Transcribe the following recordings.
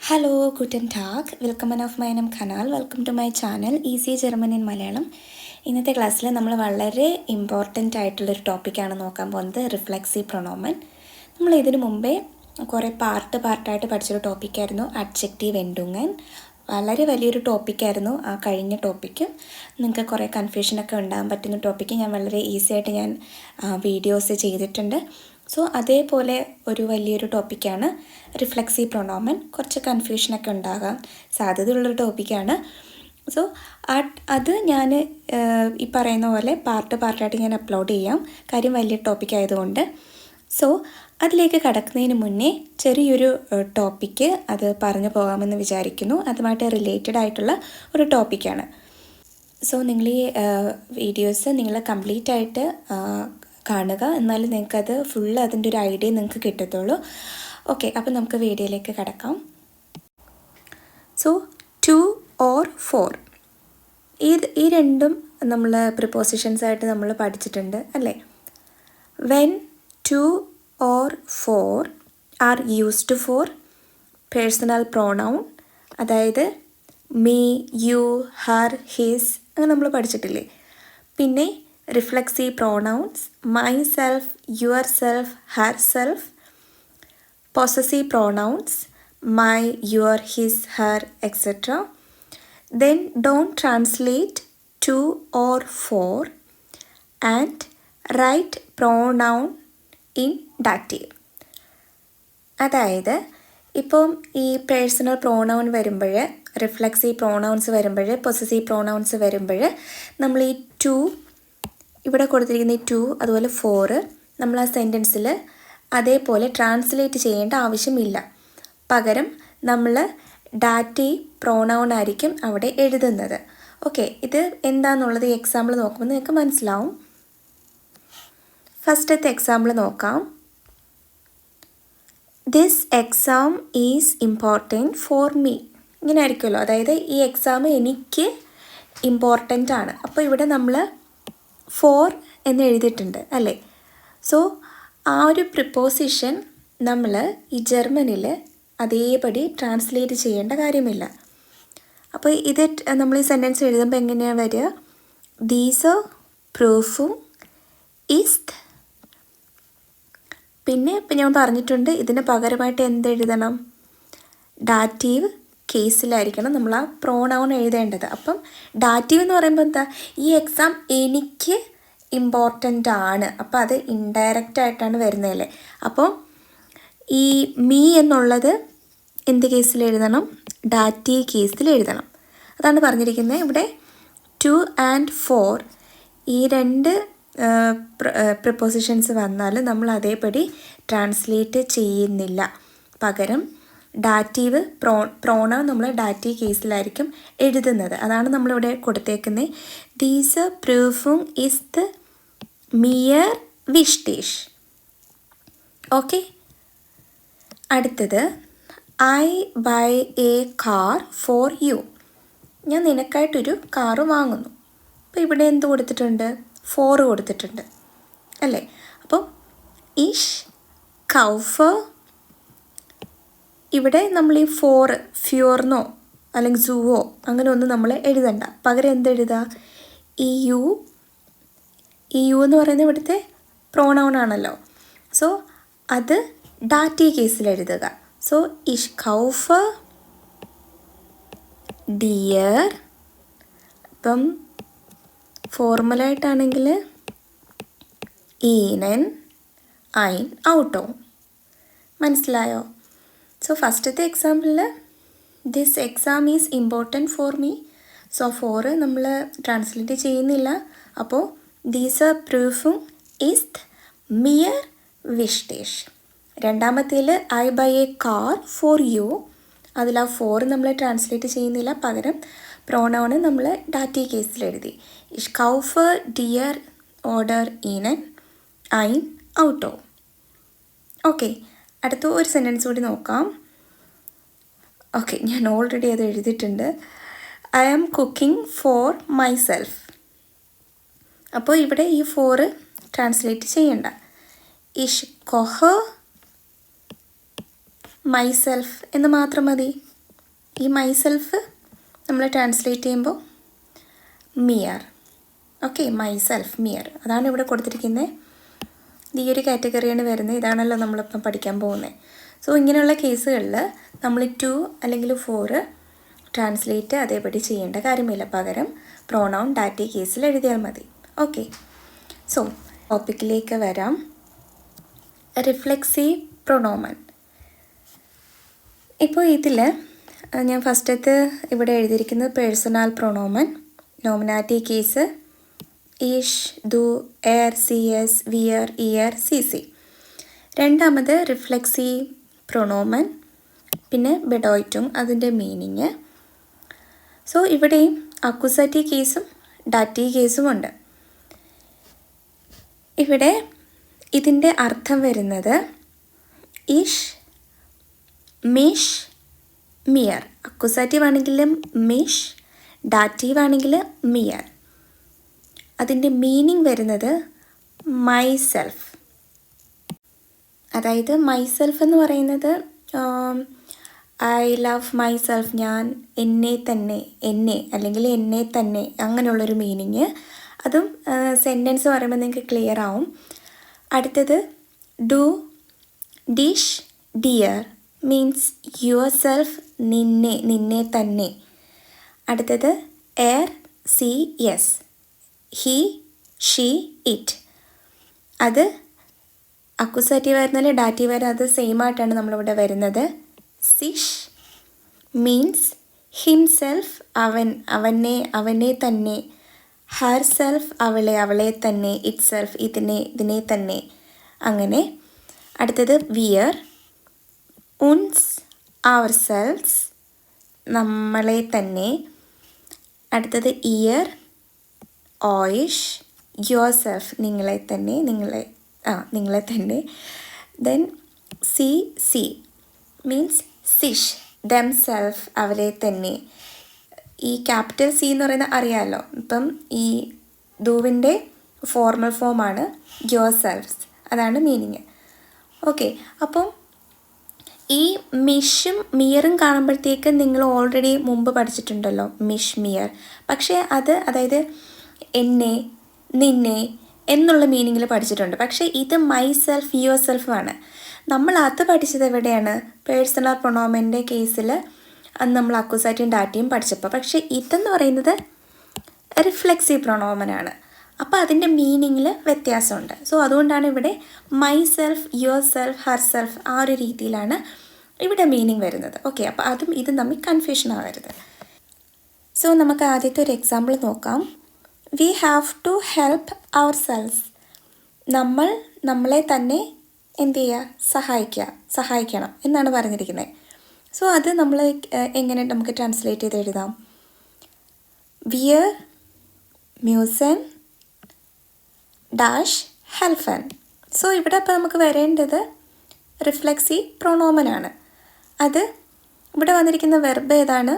Hello ഗുഡൻ ടാഗ് വെൽക്കം ഓഫ് മൈനം കനാൽ welcome to my channel easy German in Malayalam. ഇന്നത്തെ ക്ലാസ്സിൽ നമ്മൾ വളരെ ഇമ്പോർട്ടൻ്റ് ആയിട്ടുള്ളൊരു ടോപ്പിക്കാണ് നോക്കാൻ പോകുന്നത്, റിഫ്ലെക്സീവ് പ്രൊണോമൻ. നമ്മൾ ഇതിനു മുമ്പേ കുറേ പാർട്ടായിട്ട് പഠിച്ചൊരു ടോപ്പിക്കായിരുന്നു അഡ്ജക്റ്റീവ് എൻഡുങ്ങൻ. വളരെ വലിയൊരു ടോപ്പിക്കായിരുന്നു ആ കഴിഞ്ഞ ടോപ്പിക്ക്. നിങ്ങൾക്ക് കുറേ കൺഫ്യൂഷനൊക്കെ ഉണ്ടാകാൻ പറ്റുന്ന ടോപ്പിക്ക് ഞാൻ വളരെ ഈസി ആയിട്ട് ഞാൻ വീഡിയോസ് ചെയ്തിട്ടുണ്ട്. സോ അതേപോലെ ഒരു വലിയൊരു ടോപ്പിക്കാണ് റിഫ്ലെക്സീവ് പ്രൊണോമൻ. കുറച്ച് കൺഫ്യൂഷനൊക്കെ ഉണ്ടാകാൻ സാധ്യതയുള്ളൊരു ടോപ്പിക്കാണ്. സോ അത് ഞാൻ ഈ പറയുന്ന പോലെ പാർട്ടായിട്ട് ഞാൻ അപ്ലോഡ് ചെയ്യാം, കാര്യം വലിയ ടോപ്പിക് ആയതുകൊണ്ട്. സോ അതിലേക്ക് കടക്കുന്നതിന് മുന്നേ ചെറിയൊരു ടോപ്പിക്ക് അത് പറഞ്ഞു പോകാമെന്ന് വിചാരിക്കുന്നു. അതുമായിട്ട് റിലേറ്റഡ് ആയിട്ടുള്ള ഒരു ടോപ്പിക്കാണ്. സോ നിങ്ങൾ ഈ വീഡിയോസ് നിങ്ങൾ കംപ്ലീറ്റ് ആയിട്ട് കാണുക, എന്നാലും നിങ്ങൾക്കത് ഫുള്ള് അതിൻ്റെ ഒരു ഐഡിയ നിങ്ങൾക്ക് കിട്ടത്തുള്ളൂ. ഓക്കെ, അപ്പോൾ നമുക്ക് വീഡിയോയിലേക്ക് കടക്കാം. സോ 2 or 4 ഈ രണ്ടും നമ്മൾ പ്രിപ്പോസിഷൻസ് ആയിട്ട് നമ്മൾ പഠിച്ചിട്ടുണ്ട് അല്ലേ. When 2 or 4 are used for personal pronoun, അതായത് മീ, യു, ഹർ, ഹിസ്, അങ്ങനെ നമ്മൾ പഠിച്ചിട്ടില്ലേ. പിന്നെ reflexive pronouns my self, your self, Har self. possessive pronouns my, your, his, her, etc. Then don't translate 2 or 4 and write pronoun in dative. അതായത് ഇപ്പം ഈ personal pronoun വരുമ്പോൾ, reflexive pronouns വരുമ്പോൾ, possessive pronouns വരുമ്പോൾ നമ്മൾ ഈ 2 ഇവിടെ കൊടുത്തിരിക്കുന്ന ഈ 2 അതുപോലെ 4 നമ്മൾ ആ സെൻറ്റൻസിൽ അതേപോലെ ട്രാൻസ്ലേറ്റ് ചെയ്യേണ്ട ആവശ്യമില്ല. പകരം നമ്മൾ ഡാറ്റീവ് പ്രോണൗൺ ആയിരിക്കും അവിടെ എഴുതുന്നത്. ഓക്കെ, ഇത് എന്താണെന്നുള്ളത് ഈ എക്സാമ്പിൾ നോക്കുമ്പോൾ നിങ്ങൾക്ക് മനസ്സിലാവും. ഫസ്റ്റത്തെ എക്സാമ്പിൾ നോക്കാം. This exam is important for me. ഇങ്ങനെ ആയിരിക്കുമല്ലോ, അതായത് ഈ എക്സാം എനിക്ക് ഇമ്പോർട്ടൻ്റ് ആണ്. അപ്പോൾ ഇവിടെ നമ്മൾ 4 എന്ന് എഴുതിയിട്ടുണ്ട് അല്ലേ. സോ ആ ഒരു പ്രിപ്പോസിഷൻ നമ്മൾ ഈ ജർമ്മനിൽ അതേപടി ട്രാൻസ്ലേറ്റ് ചെയ്യേണ്ട കാര്യമില്ല. അപ്പോൾ ഇത് നമ്മൾ ഈ സെൻറ്റൻസ് എഴുതുമ്പോൾ എങ്ങനെയാണ് വരിക? ദീസ് പ്രൂഫും ഈസ്റ്റ്. പിന്നെ ഇപ്പം ഞാൻ പറഞ്ഞിട്ടുണ്ട് ഇതിന് പകരമായിട്ട് എന്തെഴുതണം? ഡാറ്റീവ് കേസിലായിരിക്കണം നമ്മൾ ആ പ്രോണൗൺ എഴുതേണ്ടത്. അപ്പം ഡാറ്റീവ് എന്ന് പറയുമ്പോൾ എന്താ? ഈ എക്സാം എനിക്ക് ഇമ്പോർട്ടൻ്റ് ആണ്. അപ്പോൾ അത് ഇൻഡയറക്റ്റ് ആയിട്ടാണ് വരുന്നതല്ലേ. അപ്പോൾ ഈ മീ എന്നുള്ളത് എന്ത് കേസിൽ എഴുതണം? ഡാറ്റീവ് കേസിൽ എഴുതണം. അതാണ് പറഞ്ഞിരിക്കുന്നത്. ഇവിടെ 2 and 4 ഈ 2 പ്രിപ്പോസിഷൻസ് വന്നാൽ നമ്മൾ അതേപടി ട്രാൻസ്ലേറ്റ് ചെയ്യുന്നില്ല. പകരം ഡാറ്റീവ് പ്രോണൗൺ നമ്മൾ ഡാറ്റീവ് കേസിലായിരിക്കും എഴുതുന്നത്. അതാണ് നമ്മളിവിടെ കൊടുത്തേക്കുന്നത്. ദീസ് പ്രൂഫും ഈസ് ദ മിയർ വിഷ്ടിഷ്. ഓക്കെ, അടുത്തത് I buy a car for you. ഞാൻ നിനക്കായിട്ടൊരു കാറ് വാങ്ങുന്നു. അപ്പോൾ ഇവിടെ എന്ത് കൊടുത്തിട്ടുണ്ട്? 4 കൊടുത്തിട്ടുണ്ട് അല്ലേ. അപ്പോൾ ഇഷ് കൗഫ്. ഇവിടെ നമ്മൾ ഈ 4 ഫ്യൂർന്നോ അല്ലെങ്കിൽ സൂവോ അങ്ങനെ ഒന്നും നമ്മൾ എഴുതണ്ട. പകരം എന്തെഴുതുക? ഈ യു എന്ന് പറയുന്നത് ഇവിടുത്തെ പ്രോണൗൺ ആണല്ലോ. സോ അത് ഡാറ്റീവ് കേസിൽ എഴുതുക. സോ ഇഷ് കൗഫ് ഡിയർ. ഇപ്പം ഫോർമലായിട്ടാണെങ്കിൽ ഈനൻ ഐൻ ഔട്ടോ. മനസ്സിലായോ? സോ ഫസ്റ്റത്തെ എക്സാമ്പിളിൽ this exam is important for me. So 4 നമ്മൾ ട്രാൻസ്ലേറ്റ് ചെയ്യുന്നില്ല. അപ്പോൾ ദീസ് പ്രൂഫും ഈസ് മിയർ വിഷ്ടിഷ്. രണ്ടാമത്തേൽ I buy a car for you. അതിൽ ആ 4 നമ്മൾ ട്രാൻസ്ലേറ്റ് ചെയ്യുന്നില്ല. പകരം പ്രോണൗണ് നമ്മൾ ഡാറ്റീവ് കേസിൽ എഴുതി. ഇഷ് കൗഫ് ഡിയർ ഓർഡർ ഈനൻ ഐൻ ഔട്ടോ. ഓക്കെ, അടുത്ത ഒരു സെൻറ്റൻസ് കൂടി നോക്കാം. ഓക്കെ, ഞാൻ ഓൾറെഡി അത് എഴുതിയിട്ടുണ്ട്. I am cooking for myself. അപ്പോൾ ഇവിടെ ഈ 4 ട്രാൻസ്ലേറ്റ് ചെയ്യണ്ട. ഇഷ് കൊഹ് മൈ സെൽഫ് എന്ന് മാത്രം മതി. ഈ മൈസെൽഫ് നമ്മൾ ട്രാൻസ്ലേറ്റ് ചെയ്യുമ്പോൾ മിയർ. ഓക്കെ, മൈസെൽഫ്, മിയർ, അതാണ് ഇവിടെ കൊടുത്തിരിക്കുന്നത്. ഈ ഒരു കാറ്റഗറിയാണ് വരുന്നത്. ഇതാണല്ലോ നമ്മളിപ്പം പഠിക്കാൻ പോകുന്നത്. സോ ഇങ്ങനെയുള്ള കേസുകളിൽ നമ്മൾ 2 അല്ലെങ്കിൽ 4 ട്രാൻസ്ലേറ്റ് അതേപടി ചെയ്യേണ്ട കാര്യമില്ല. പകരം പ്രോണൗൺ ഡാറ്റി കേസിൽ എഴുതിയാൽ മതി. ഓക്കെ, സോ ടോപ്പിക്കിലേക്ക് വരാം. Reflexive pronoun. ഇപ്പോൾ ഇതിൽ ഞാൻ ഫസ്റ്റത്തെ ഇവിടെ എഴുതിയിരിക്കുന്നത് പേഴ്സണൽ പ്രൊണോമൻ, നോമിനാറ്റീവ് കേസ് ഈഷ്, ദു, എയർ, സി എസ്, വിയർ, ഇയർ, സി സി. രണ്ടാമത് റിഫ്ലെക്സീവ് പ്രൊണോമൻ, പിന്നെ ബെഡോയിറ്റും അതിൻ്റെ മീനിങ്. സോ ഇവിടെയും അക്യൂസേറ്റീവ് കേസും ഡാറ്റീവ് കേസും ഉണ്ട്. ഇവിടെ ഇതിൻ്റെ അർത്ഥം വരുന്നത് ഇഷ്, മിഷ്, മിയർ. അക്യൂസേറ്റീവ് ആണെങ്കിൽ മിഷ്, ഡാറ്റീവ് ആണെങ്കിൽ മിയർ. അതിൻ്റെ മീനിങ് വരുന്നത് മൈസെൽഫ്. അതായത് മൈസെൽഫ് എന്ന് പറയുന്നത് ഐ ലവ് മൈസെൽഫ്, ഞാൻ എന്നെ തന്നെ, എന്നെ അല്ലെങ്കിൽ എന്നെ തന്നെ, അങ്ങനെയുള്ളൊരു മീനിങ്. അതും സെൻറ്റൻസ് പറയുമ്പോൾ നിങ്ങൾക്ക് ക്ലിയർ ആവും. അടുത്തത് do, dish, dear means your self, നിന്നെ, നിന്നെ തന്നെ. അടുത്തത് air, C, yes, he, she, it. അത് അക്യൂസേറ്റീവ് ആയിരുന്നാലും ഡാറ്റീവ് ആയിരുന്നാലും അത് സെയിം ആയിട്ടാണ് നമ്മളിവിടെ വരുന്നത്. സിഷ് മീൻസ് ഹിംസെൽഫ്, അവൻ, അവനെ, അവനെ തന്നെ. ഹർ സെൽഫ്, അവളെ, അവളെ തന്നെ. ഇറ്റ് സെൽഫ്, ഇതിനെ, ഇതിനെ തന്നെ. അങ്ങനെ. അടുത്തത് വിയർ, ഉൻസ്, അവർ സെൽഫ്സ്, നമ്മളെ തന്നെ. അടുത്തത് ഇയർ, ഓയിഷ്, യുവർ സെൽഫ്, നിങ്ങളെ തന്നെ, നിങ്ങളെ തന്നെ. ദെൻ സി, സി മീൻസ് സിഷ്, ദം സെൽഫ്, അവരെ തന്നെ. ഈ ക്യാപിറ്റൽ സി എന്ന് പറയുന്നത് അറിയാമല്ലോ. ഇപ്പം ഈ ഡൂവിൻ്റെ ഫോർമൽ ഫോമാണ് യുവർ സെൽഫ്സ്, അതാണ് മീനിങ്. ഓക്കെ, അപ്പം ഈ മിഷും മിയറും കാണുമ്പോഴത്തേക്ക് നിങ്ങൾ ഓൾറെഡി മുമ്പ് പഠിച്ചിട്ടുണ്ടല്ലോ, മിഷ്, മിയർ. പക്ഷേ അത് അതായത് എന്നെ, നിന്നെ എന്നുള്ള മീനിങ്ങിൽ പഠിച്ചിട്ടുണ്ട്. പക്ഷേ ഇത് മൈ സെൽഫ്, യുവർ സെൽഫാണ്. നമ്മൾ അത് പഠിച്ചത് എവിടെയാണ്? പേഴ്സണൽ പ്രൊണോമൻ്റെ കേസിൽ അന്ന് നമ്മൾ അക്യൂസേറ്റീവും ഡാറ്റയും പഠിച്ചപ്പോൾ. പക്ഷേ ഇതെന്ന് പറയുന്നത് റിഫ്ലെക്സീവ് പ്രൊണോമനാണ്. അപ്പോൾ അതിൻ്റെ മീനിങ്ങിൽ വ്യത്യാസമുണ്ട്. സോ അതുകൊണ്ടാണ് ഇവിടെ my self, your self, Har self ആ ഒരു രീതിയിലാണ് ഇവിടെ മീനിങ് വരുന്നത്. ഓക്കെ, അപ്പോൾ അതും ഇതും തമ്മിൽ കൺഫ്യൂഷൻ ആവരുത്. സോ നമുക്ക് ആദ്യത്തെ ഒരു എക്സാമ്പിൾ നോക്കാം. We have to help ourselves. നമ്മൾ നമ്മളെ തന്നെ എന്ത് ചെയ്യുക? സഹായിക്കണം എന്നാണ് പറഞ്ഞിരിക്കുന്നത്. സോ അത് നമ്മൾ എങ്ങനെ നമുക്ക് ട്രാൻസ്ലേറ്റ് ചെയ്ത് എഴുതാം? വിയർ മ്യൂസൻ ഡാഷ് ഹെൽഫൻ. സോ ഇവിടെ അപ്പോൾ നമുക്ക് വരേണ്ടത് റിഫ്ലെക്സീവ് പ്രൊണോമനാണ്. അത് ഇവിടെ വന്നിരിക്കുന്ന വെർബ് ഏതാണ്?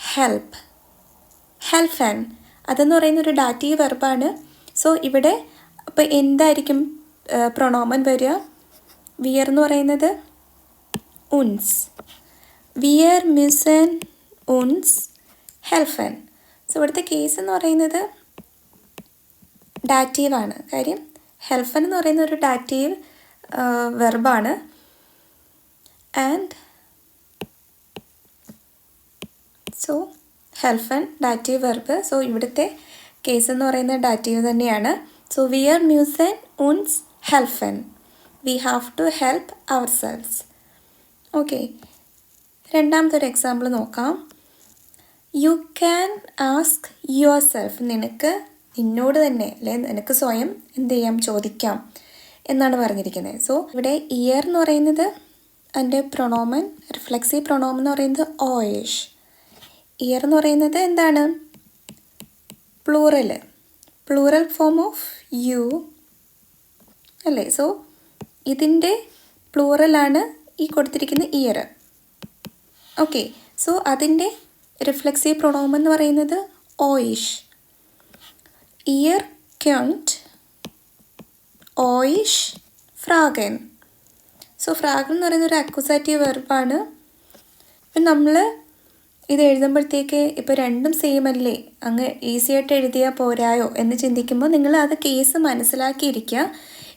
ഹെൽപ്പ്, ഹെൽഫൻ. അതെന്ന് പറയുന്ന ഒരു ഡാറ്റീവ് വെർബാണ്. സോ ഇവിടെ അപ്പോൾ എന്തായിരിക്കും പ്രൊണോമൻ വരിക? വിയർ എന്ന് പറയുന്നത് ഉൻസ്, വിയർ മ്യൂസൻ ഉൻസ് ഹെൽഫൻ. സോ ഇവിടുത്തെ കേസ് എന്ന് പറയുന്നത് ഡാറ്റീവാണ്. കാര്യം ഹെൽഫൻ എന്ന് പറയുന്ന ഒരു ഡാറ്റീവ് വെർബാണ്. ആൻഡ് സോ ഹെൽഫൻ ഡാറ്റീവ് വെർബ്. സോ ഇവിടുത്തെ കേസ് എന്ന് പറയുന്നത് ഡാറ്റീവ് തന്നെയാണ്. സോ വിയർ മ്യൂസൻ ഉൻസ് ഹെൽഫൻ, we have to help ourselves. Okay, രണ്ടാമത്തെ ഒരു എക്സാമ്പിൾ നോക്കാം. You can ask yourself. നിന്നോട് തന്നെ അല്ലെ നിനക്ക് സ്വയം എന്ത് ചെയ്യാം? ചോദിക്കാം എന്നാണ് പറഞ്ഞിരിക്കുന്നത്. സോ ഇവിടെ ഇയർ എന്ന് പറയുന്നത് അതിൻ്റെ പ്രൊണോമൻ, റിഫ്ലെക്സീവ് പ്രൊണോമൻ എന്ന് പറയുന്നത് ഓയിഷ്. ഇയർ എന്ന് പറയുന്നത് എന്താണ്? പ്ലൂറൽ ഫോം ഓഫ് യു അല്ലേ? സോ ഇതിൻ്റെ പ്ലൂറലാണ് ഈ കൊടുത്തിരിക്കുന്ന ഇയർ. ഓക്കെ, സോ അതിൻ്റെ റിഫ്ലെക്സീവ് പ്രൊണോമൻ എന്ന് പറയുന്നത് ഓയിഷ്. ഇയർ ക്യണ്ട് ഓയിഷ് ഫ്രാഗൻ. സോ ഫ്രാഗൻ എന്ന് പറയുന്ന ഒരു അക്യൂസേറ്റീവ് വെർബാണ്. ഇപ്പം നമ്മൾ ഇത് എഴുതുമ്പോഴത്തേക്ക് ഇപ്പോൾ രണ്ടും സെയിം അല്ലേ, അങ്ങ് ഈസി ആയിട്ട് എഴുതിയാൽ പോരായോ എന്ന് ചിന്തിക്കുമ്പോൾ നിങ്ങൾ അത് കേസ് മനസ്സിലാക്കിയിരിക്കുക.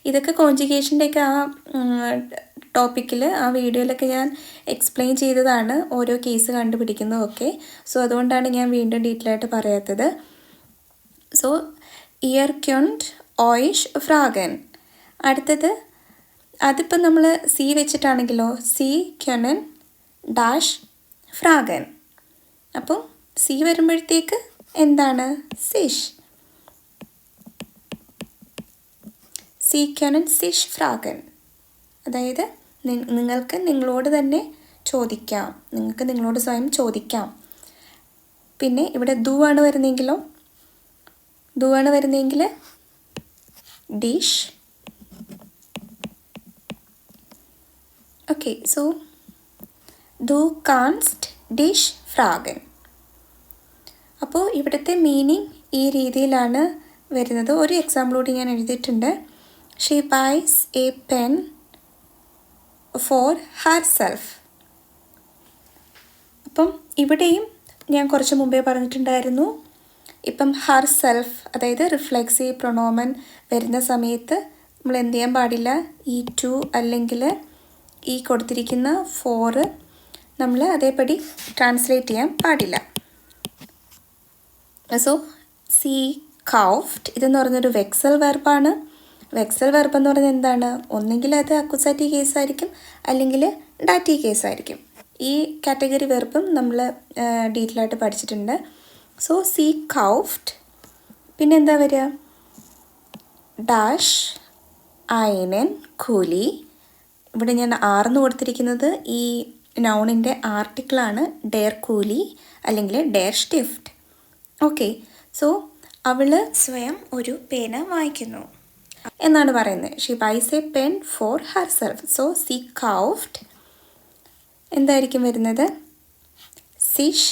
ഇതൊക്കെ കോൺജുഗേഷൻ്റെയൊക്കെ ആ ടോപ്പിക്കിൽ ആ വീഡിയോയിലൊക്കെ ഞാൻ എക്സ്പ്ലെയിൻ ചെയ്തതാണ്, ഓരോ കേസ് കണ്ടുപിടിക്കുന്നതൊക്കെ. സോ അതുകൊണ്ടാണ് ഞാൻ വീണ്ടും ഡീറ്റെയിൽ ആയിട്ട് പറയാത്തത്. സോ ഇയർ ക്യുണ്ട് ഓയിഷ് ഫ്രാഗൻ. അടുത്തത് അതിപ്പം നമ്മൾ സി വെച്ചിട്ടാണെങ്കിലോ സി ക്യുനൻ ഡാഷ് ഫ്രാഗൻ. അപ്പോൾ സി വരുമ്പോഴത്തേക്ക് എന്താണ്? സിഷ്. സി ക്യുനൻ സിഷ് ഫ്രാഗൻ. അതായത് നിങ്ങൾക്ക് നിങ്ങളോട് തന്നെ ചോദിക്കാം, നിങ്ങൾക്ക് നിങ്ങളോട് സ്വയം ചോദിക്കാം. പിന്നെ ഇവിടെ ദു ആണ് വരുന്നെങ്കിൽ ഡിഷ്. ഓക്കെ, സോ ദു കാൻസ്റ്റ് ഡിഷ് ഫ്രാഗൻ. അപ്പോൾ ഇവിടുത്തെ മീനിങ് ഈ രീതിയിലാണ് വരുന്നത്. ഒരു എക്സാമ്പിൾ കൂടി ഞാൻ എഴുതിയിട്ടുണ്ട്. She buys a pen for Har self. അപ്പം ഇവിടെയും ഞാൻ കുറച്ച് മുമ്പേ പറഞ്ഞിട്ടുണ്ടായിരുന്നു, ഇപ്പം ഹർ സെൽഫ് അതായത് റിഫ്ലെക്സീവ് പ്രൊണോമൻ വരുന്ന സമയത്ത് നമ്മൾ എന്ത് ചെയ്യാൻ പാടില്ല, ഈ ടു അല്ലെങ്കിൽ ഈ കൊടുത്തിരിക്കുന്ന ഫോറ് നമ്മൾ അതേപടി ട്രാൻസ്ലേറ്റ് ചെയ്യാൻ പാടില്ല. സോ സി കൗഫ്റ്റ് ഇതെന്ന് പറഞ്ഞൊരു വെക്സൽ വെർബാണ്. വെക്സൽ വെർബ് എന്ന് പറയുന്നത് എന്താണ്? ഒന്നെങ്കിൽ അത് അക്വസാറ്റീവ് കേസായിരിക്കും, അല്ലെങ്കിൽ ഡാറ്റീവ് കേസായിരിക്കും. ഈ കാറ്റഗറി വെർബും നമ്മൾ ഡീറ്റെയിൽ ആയിട്ട് പഠിച്ചിട്ടുണ്ട്. സോ സി കൗഫ്റ്റ്, പിന്നെ എന്താ വരിക? ഡാഷ് ഐനൻ കൂലി. ഇവിടെ ഞാൻ ആർന്ന് കൊടുത്തിരിക്കുന്നത് ഈ നൗണിൻ്റെ ആർട്ടിക്കിളാണ്, ഡെയർ കൂലി അല്ലെങ്കിൽ ഡെയർ സ്റ്റിഫ്റ്റ്. ഓക്കെ, സോ അവൾ സ്വയം ഒരു പേന വാങ്ങിക്കുന്നു എന്നാണ് പറയുന്നത്. She buys a pen for herself. So സി കൗഫ്റ്റ് എന്തായിരിക്കും വരുന്നത്? സിഷ്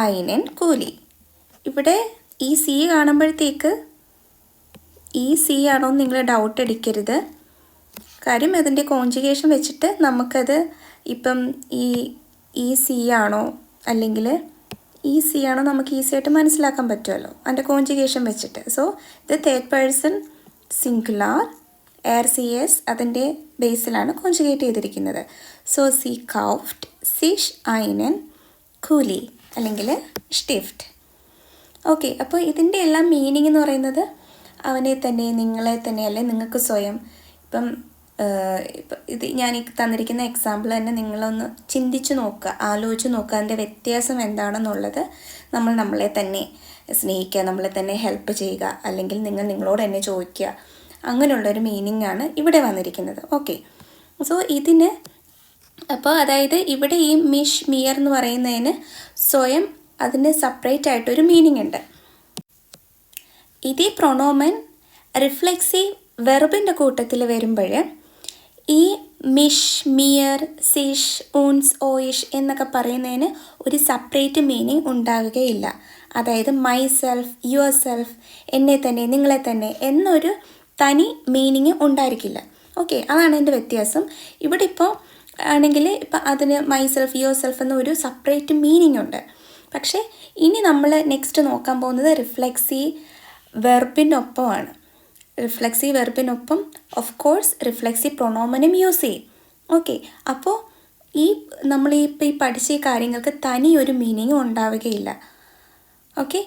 ഐനൻ കൂലി. ഇവിടെ ഈ സി കാണുമ്പോഴത്തേക്ക് ഈ സി ആണോ എന്ന് നിങ്ങൾ ഡൗട്ട് അടിക്കരുത്. കാര്യം അതിൻ്റെ കോൺജുഗേഷൻ വെച്ചിട്ട് നമുക്കത് ഇപ്പം ഈ സി ആണോ അല്ലെങ്കിൽ ഈ സി ആണോ നമുക്ക് ഈസി ആയിട്ട് മനസ്സിലാക്കാൻ പറ്റുമല്ലോ അതിൻ്റെ കോൺജുഗേഷൻ വെച്ചിട്ട്. സോ ഇത് തേർഡ് പേഴ്സൺ സിംഗുലാർ എയർ-CS അതിൻ്റെ ബേസിലാണ് കോൺജുഗേറ്റ് ചെയ്തിരിക്കുന്നത്. സോ സി കൗഫ്റ്റ് സിഷ് ഐനൻ കൂലി അല്ലെങ്കിൽ സ്റ്റിഫ്റ്റ്. ഓക്കെ, അപ്പോൾ ഇതിൻ്റെ എല്ലാം മീനിങ് എന്ന് പറയുന്നത് അവനെ തന്നെ, നിങ്ങളെ തന്നെ, അല്ലെ നിങ്ങൾക്ക് സ്വയം. ഇപ്പം ഇത് ഞാൻ ഈ തന്നിരിക്കുന്ന എക്സാമ്പിൾ തന്നെ നിങ്ങളൊന്ന് ചിന്തിച്ച് നോക്കുക, ആലോചിച്ച് നോക്കുക, അതിൻ്റെ വ്യത്യാസം എന്താണെന്നുള്ളത്. നമ്മൾ നമ്മളെ തന്നെ സ്നേഹിക്കുക, നമ്മളെ തന്നെ ഹെൽപ്പ് ചെയ്യുക, അല്ലെങ്കിൽ നിങ്ങളോട് തന്നെ ചോദിക്കുക, അങ്ങനെയുള്ളൊരു മീനിങ് ആണ് ഇവിടെ വന്നിരിക്കുന്നത്. ഓക്കെ, സോ ഇതിന് അപ്പോൾ അതായത് ഇവിടെ ഈ മിഷ് മിയർ എന്ന് പറയുന്നതിന് സ്വയം അതിന് സെപ്പറേറ്റ് ആയിട്ടൊരു മീനിങ് ഉണ്ട്. ഇതേ പ്രൊണോമൻ റിഫ്ലെക്സീവ് വെർബിൻ്റെ കൂട്ടത്തിൽ വരുമ്പോൾ ഈ മിഷ് മിയർ സിഷ് ഊൺസ് ഓയിഷ് എന്നൊക്കെ പറയുന്നതിന് ഒരു സെപ്പറേറ്റ് മീനിങ് ഉണ്ടാവുകയില്ല. അതായത് മൈ സെൽഫ്, യുവർ സെൽഫ്, എന്നെ തന്നെ, നിങ്ങളെ തന്നെ എന്നൊരു തനി മീനിങ് ഉണ്ടായിരിക്കില്ല. ഓക്കെ, അതാണ് എൻ്റെ വ്യത്യാസം. ഇവിടെ ഇപ്പോൾ ആണെങ്കിൽ ഇപ്പം അതിന് മൈ സെൽഫ്, യുവർ സെൽഫ് എന്നൊരു സെപ്പറേറ്റ് മീനിങ് ഉണ്ട്. പക്ഷേ ഇനി നമ്മൾ നെക്സ്റ്റ് നോക്കാൻ പോകുന്നത് റിഫ്ലെക്സീവ് വെർബിനൊപ്പമാണ്. റിഫ്ലെക്സീവ് വെർബിനൊപ്പം ഓഫ് കോഴ്സ് റിഫ്ലെക്സീവ് പ്രൊണോമനും യൂസ് ചെയ്യും. ഓക്കെ, അപ്പോൾ നമ്മൾ ഈ പഠിച്ച ഈ കാര്യങ്ങൾക്ക് തനി ഒരു മീനിങ്ങും ഉണ്ടാവുകയില്ല. ഓക്കെ,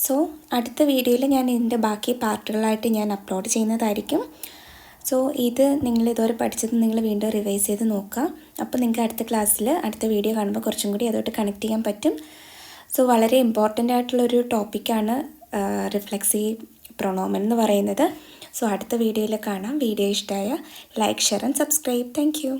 സോ അടുത്ത വീഡിയോയിൽ ഞാൻ ഇതിൻ്റെ ബാക്കി പാർട്ടുകളായിട്ട് ഞാൻ അപ്ലോഡ് ചെയ്യുന്നതായിരിക്കും. സോ ഇത് നിങ്ങൾ ഇതുവരെ പഠിച്ചത് നിങ്ങൾ വീണ്ടും റിവൈസ് ചെയ്ത് നോക്കുക. അപ്പോൾ നിങ്ങൾക്ക് അടുത്ത ക്ലാസ്സിൽ അടുത്ത വീഡിയോ കാണുമ്പോൾ കുറച്ചും കൂടി അതുമായിട്ട് കണക്ട് ചെയ്യാൻ പറ്റും. സോ വളരെ ഇമ്പോർട്ടൻ്റ് ആയിട്ടുള്ളൊരു ടോപ്പിക്കാണ് റിഫ്ലെക്സീവ് പ്രൊണോമൻ എന്ന് പറയുന്നത്. സോ അടുത്ത വീഡിയോയിൽ കാണാം. വീഡിയോ ഇഷ്ടമായ like, share and subscribe. Thank you.